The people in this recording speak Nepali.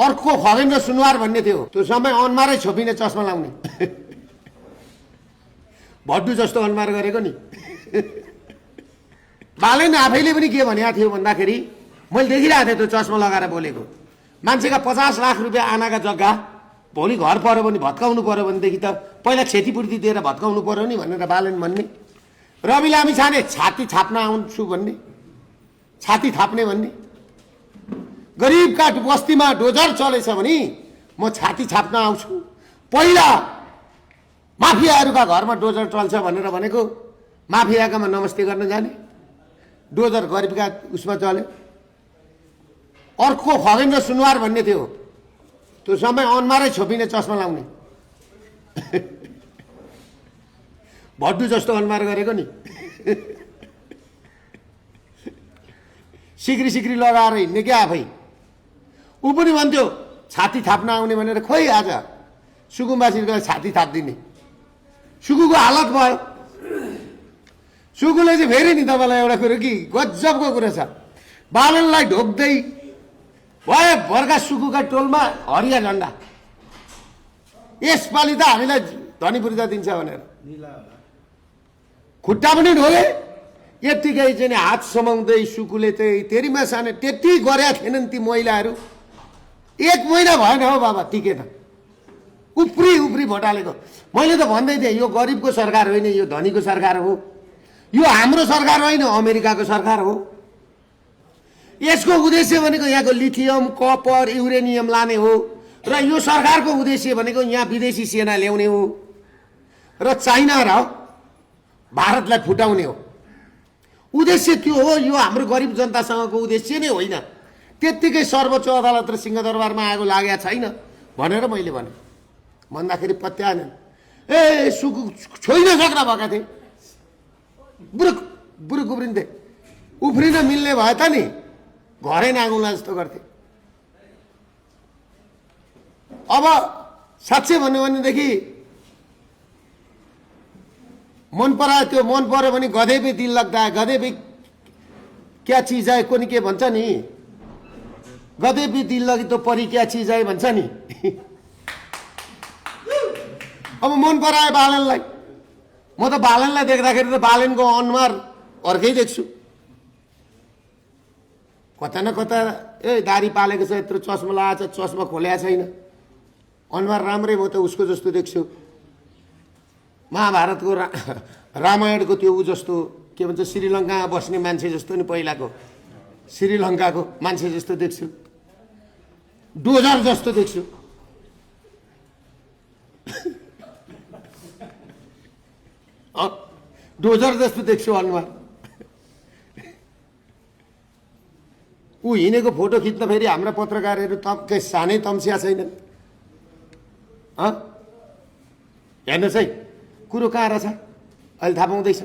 अर्को खगेन्द्र सुनवार भन्ने थियो, त्यो समय अनुहारै छोपिने चस्मा लाउने भड्डु जस्तो अनुहार गरेको नि। बालेन आफैले पनि के भनेको थियो भन्दाखेरि, मैले देखिरहेको थिएँ त्यो चस्मा लगाएर बोलेको, मान्छेका 50 लाख रुपियाँ आनाका जग्गा भोलि घर पऱ्यो भने भत्काउनु पऱ्यो भनेदेखि त पहिला क्षतिपूर्ति दिएर भत्काउनु पऱ्यो नि भनेर बालेन भन्ने। रवि लामिछाने छाती थाप्न आउँछु भन्ने, छाती थाप्ने भन्ने। गरिबका बस्तीमा डोजर चलेछ भने म छाती छाप्न आउँछु। पहिला माफियाहरूका घरमा डोजर चल्छ भनेर भनेको, माफियाकामा नमस्ते गर्न जाने, डोजर गरिबका उसमा चल्यो। अर्को खगेन्द्र सुनवार भन्ने थियो, त्यो समय अनुहारै छोपिने चस्मा लाउने भड्डु जस्तो अनुहार गरेको नि। सिक्री सिक्री लगाएर हिँड्ने क्या आफै। ऊ पनि भन्थ्यो छाती थाप्न आउने भनेर, खोइ आज सुकुम्बासीको छाती थाप्दिने। सुकुको हालत भयो। सुकुले चाहिँ फेरि नि तपाईँलाई एउटा कुरो कि गजबको कुरा छ, बालनलाई ढोक्दै भए भरका सुकुका टोलमा हरिया झन्डा, यसपालि त हामीलाई धनी पूर्जा दिन्छ भनेर खुट्टा पनि ढोगे। यत्तिकै चाहिँ हात समाउँदै सुकुले चाहिँ तेरीमा सानो त्यति गरेका थिएनन् ती महिलाहरू। 1 महिना भएन हो बाबा टिकेन, उफ्री उफ्री भोटालेको। मैले त भन्दै थिएँ यो गरिबको सरकार होइन, यो धनीको सरकार हो, यो हाम्रो सरकार होइन, अमेरिकाको सरकार हो। यसको उद्देश्य भनेको यहाँको लिथियम, कपर, युरेनियम लाने हो र यो सरकारको उद्देश्य भनेको यहाँ विदेशी सेना ल्याउने हो र चाइना र भारतलाई फुटाउने हो। उद्देश्य त्यो हो, यो हाम्रो गरिब जनतासँगको उद्देश्य नै होइन। त्यत्तिकै सर्वोच्च अदालत र सिंहदरबारमा आगो लागेको छैन भनेर मैले भने, भन्दाखेरि पत्याएन। ए सुकु छोइन सक्रा भएका थिए, बुरुक बुरुक उफ्रिन्थे। उफ्रिन मिल्ने भए त नि घरै नागौँला जस्तो गर्थे। अब साँच्चै भन्यो भनेदेखि मन परायो, त्यो मन पर्यो भने गधे पे दिल लाग्दा है, गधे पे क्या चीज है कोनी के भन्छ नि, गधे पे दिल लगी तो परी क्या चीज है भन्छ नि। अब मन परायो बालनलाई। म त बालनलाई देख्दाखेरि त बालनको अनुहार अर्कै देख्छु। कता न कता ए दारी पालेको छ, यत्रो चस्मा लगाएको छ, चस्मा खोलेको छैन, अनुहार राम्रै, म त उसको जस्तो देख्छु। महाभारतको रामायणको त्यो ऊ जस्तो के भन्छ, श्रीलङ्कामा बस्ने मान्छे जस्तो नि, पहिलाको श्रीलङ्काको मान्छे जस्तो देख्छु, डोजर जस्तो देख्छु। डोजर जस्तो देख्छु अनुहार। ऊ हिँडेको फोटो खिच्न फेरि हाम्रा पत्रकारहरू केही सानै तम्सिया छैनन्। हेर्नुहोस् है, कुरो कहाँ रहेछ अहिले थाहा पाउँदैछ।